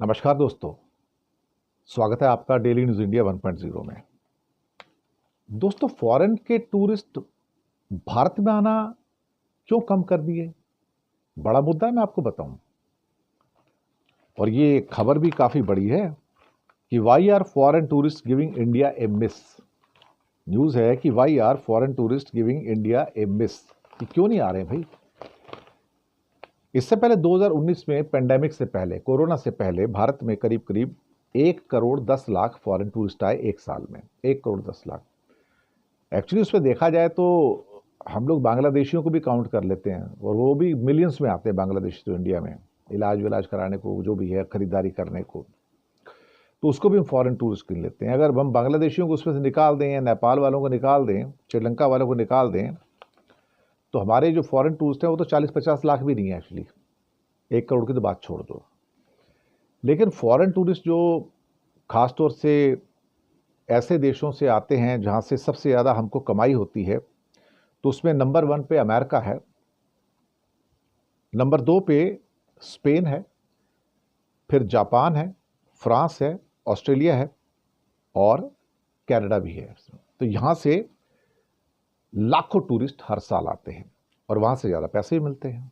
नमस्कार दोस्तों। स्वागत है आपका डेली न्यूज़ इंडिया 1.0 में। दोस्तों, फॉरेन के टूरिस्ट भारत में आना क्यों कम कर दिए? बड़ा मुद्दा है, मैं आपको बताऊं। और ये खबर भी काफ़ी बड़ी है कि why are foreign tourist giving India a miss. News है कि why are foreign tourist giving India a miss, कि क्यों नहीं आ रहे भाई। इससे पहले 2019 में पेंडेमिक से पहले, कोरोना से पहले भारत में करीब करीब 1 करोड़ 10 लाख फॉरेन टूरिस्ट आए एक साल में। 1 करोड़ 10 लाख। एक्चुअली उसमें देखा जाए तो हम लोग बांग्लादेशियों को भी काउंट कर लेते हैं, और वो भी मिलियंस में आते हैं बांग्लादेशी तो इंडिया में इलाज विलाज कराने को, जो भी है खरीदारी करने को, तो उसको भी हम फॉरेन टूरिस्ट गिन लेते हैं। अगर हम बांग्लादेशियों को उसमें से निकाल दें या नेपाल वालों को निकाल दें, श्रीलंका वालों को निकाल दें, तो हमारे जो फॉरेन टूरिस्ट हैं वो तो 40-50 लाख भी नहीं है एक्चुअली। 1 करोड़ की तो बात छोड़ दो। लेकिन फॉरेन टूरिस्ट जो खासतौर से ऐसे देशों से आते हैं जहाँ से सबसे ज़्यादा हमको कमाई होती है, तो उसमें नंबर 1 पे अमेरिका है, नंबर 2 पे स्पेन है, फिर जापान है, फ्रांस है, ऑस्ट्रेलिया है और कनाडा भी है। तो यहाँ से लाखों टूरिस्ट हर साल आते हैं और वहाँ से ज़्यादा पैसे भी मिलते हैं।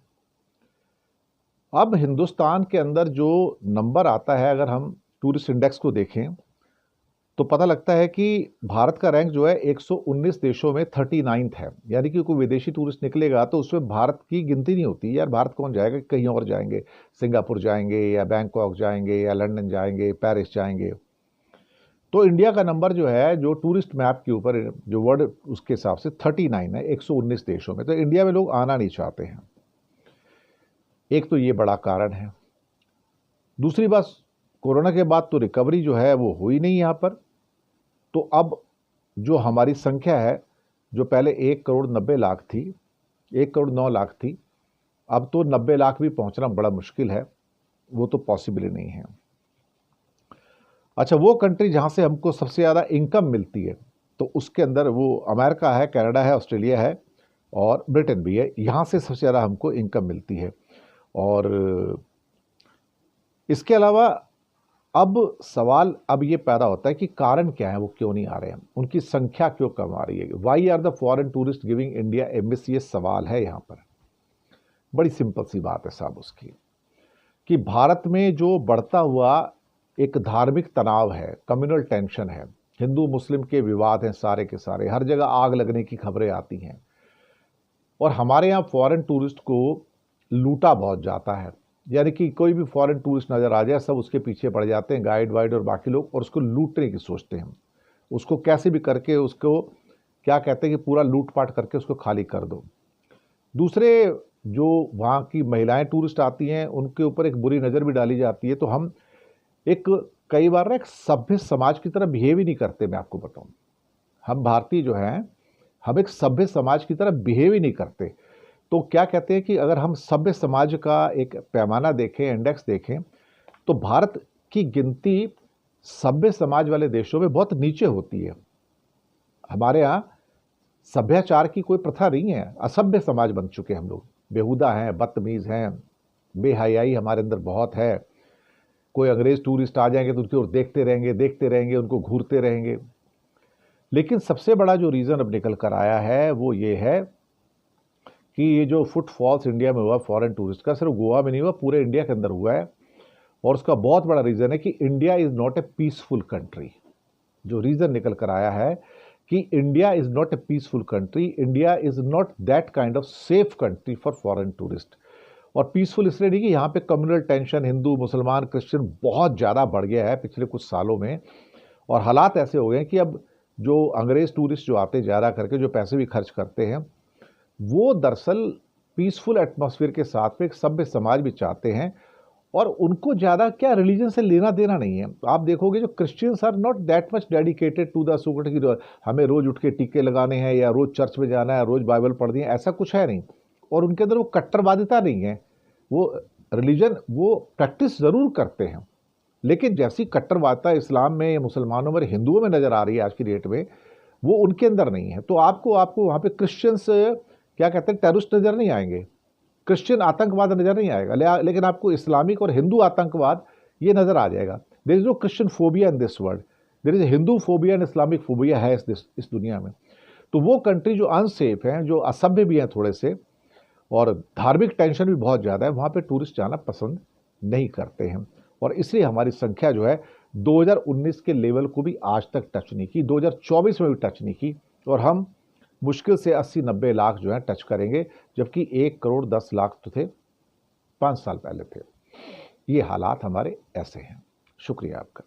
अब हिंदुस्तान के अंदर जो नंबर आता है, अगर हम टूरिस्ट इंडेक्स को देखें तो पता लगता है कि भारत का रैंक जो है 119 देशों में 39th है। यानी कि कोई विदेशी टूरिस्ट निकलेगा तो उसमें भारत की गिनती नहीं होती। यार भारत कौन जाएगा, कहीं और जाएंगे, सिंगापुर जाएंगे या बैंकॉक जाएंगे या लंदन जाएंगे, पेरिस जाएंगे। तो इंडिया का नंबर जो है, जो टूरिस्ट मैप के ऊपर जो वर्ड, उसके हिसाब से 39 है 119 देशों में। तो इंडिया में लोग आना नहीं चाहते हैं। एक तो ये बड़ा कारण है। दूसरी बात, कोरोना के बाद तो रिकवरी जो है वो हुई नहीं यहाँ पर। तो अब जो हमारी संख्या है, जो पहले 1 करोड़ 90 लाख थी, 1 करोड़ 9 लाख थी, अब तो 90 लाख भी पहुंचना बड़ा मुश्किल है। वो तो पॉसिबल ही नहीं है। अच्छा, वो कंट्री जहां से हमको सबसे ज़्यादा इनकम मिलती है, तो उसके अंदर वो अमेरिका है, कनाडा है, ऑस्ट्रेलिया है और ब्रिटेन भी है। यहाँ से सबसे ज़्यादा हमको इनकम मिलती है। और इसके अलावा अब सवाल अब ये पैदा होता है कि कारण क्या है, वो क्यों नहीं आ रहे हैं, उनकी संख्या क्यों कम आ रही है। Why are the foreign tourist giving India a miss, ये सवाल है यहाँ पर। बड़ी सिंपल सी बात है साहब उसकी, कि भारत में जो बढ़ता हुआ एक धार्मिक तनाव है, कम्युनल टेंशन है, हिंदू मुस्लिम के विवाद हैं सारे के सारे, हर जगह आग लगने की खबरें आती हैं, और हमारे यहाँ फॉरेन टूरिस्ट को लूटा बहुत जाता है। यानी कि कोई भी फॉरेन टूरिस्ट नज़र आ जाए, सब उसके पीछे पड़ जाते हैं, गाइड वाइड और बाकी लोग, और उसको लूटने की सोचते हैं। उसको कैसे भी करके उसको, क्या कहते हैं कि पूरा लूटपाट करके उसको खाली कर दो। दूसरे, जो वहाँ की महिलाएं टूरिस्ट आती हैं, उनके ऊपर एक बुरी नज़र भी डाली जाती है। तो हम एक, कई बार ना, एक सभ्य समाज की तरह बिहेव ही नहीं करते। मैं आपको बताऊं, हम भारतीय जो हैं, हम एक सभ्य समाज की तरह बिहेव ही नहीं करते। तो क्या कहते हैं कि अगर हम सभ्य समाज का एक पैमाना देखें, इंडेक्स देखें, तो भारत की गिनती सभ्य समाज वाले देशों में बहुत नीचे होती है। हमारे यहाँ सभ्याचार की कोई प्रथा नहीं है, असभ्य समाज बन चुके हैं हम लोग। बेहुदा हैं, बदतमीज हैं, बेहयाई हमारे अंदर बहुत है। कोई अंग्रेज टूरिस्ट आ जाएंगे तो उनकी ओर देखते रहेंगे, उनको घूरते रहेंगे। लेकिन सबसे बड़ा जो रीज़न अब निकल कर आया है वो ये है कि ये जो फुटफॉल्स इंडिया में हुआ फॉरेन टूरिस्ट का, सिर्फ गोवा में नहीं हुआ, पूरे इंडिया के अंदर हुआ है। और उसका बहुत बड़ा रीज़न है कि India is not a peaceful country. जो रीज़न निकल कर आया है कि India is not a peaceful country, India is not that kind of safe country for foreign tourist. और पीसफुल इसलिए नहीं कि यहाँ पे कम्युनल टेंशन, हिंदू मुसलमान क्रिश्चियन बहुत ज़्यादा बढ़ गया है पिछले कुछ सालों में। और हालात ऐसे हो गए हैं कि अब जो अंग्रेज़ टूरिस्ट जो आते ज़्यादा करके, जो पैसे भी खर्च करते हैं, वो दरअसल पीसफुल एटमॉस्फेयर के साथ में एक सभ्य समाज भी चाहते हैं। और उनको ज़्यादा क्या रिलीजन से लेना देना नहीं है। तो आप देखोगे जो Christians are not that much dedicated to the सुगट की हमें रोज़ उठ के टीके लगाने हैं या रोज़ चर्च में जाना है, रोज़ बाइबल पढ़नी है, ऐसा कुछ है नहीं। और उनके अंदर वो कट्टरवादिता नहीं है। वो रिलीजन, वो प्रैक्टिस ज़रूर करते हैं, लेकिन जैसी कट्टरवादिता इस्लाम में या मुसलमानों में, हिंदुओं में नज़र आ रही है आज की डेट में, वो उनके अंदर नहीं है। तो आपको आपको वहाँ पे क्रिश्चियंस, क्या कहते हैं, टेररिस्ट नज़र नहीं आएंगे, क्रिश्चियन आतंकवाद नज़र नहीं आएगा, लेकिन आपको इस्लामिक और हिंदू आतंकवाद ये नज़र आ जाएगा। There is no Christian phobia in this world, there is Hindu phobia and Islamic phobia है इस दुनिया में। तो वो कंट्री जो अनसेफ हैं, जो असभ्य भी हैं थोड़े से, और धार्मिक टेंशन भी बहुत ज़्यादा है, वहाँ पे टूरिस्ट जाना पसंद नहीं करते हैं। और इसलिए हमारी संख्या जो है 2019 के लेवल को भी आज तक टच नहीं की, 2024 में भी टच नहीं की, और हम मुश्किल से 80-90 लाख जो है टच करेंगे, जबकि 1 करोड़ 10 लाख तो थे 5 साल पहले थे। ये हालात हमारे ऐसे हैं। शुक्रिया आपका।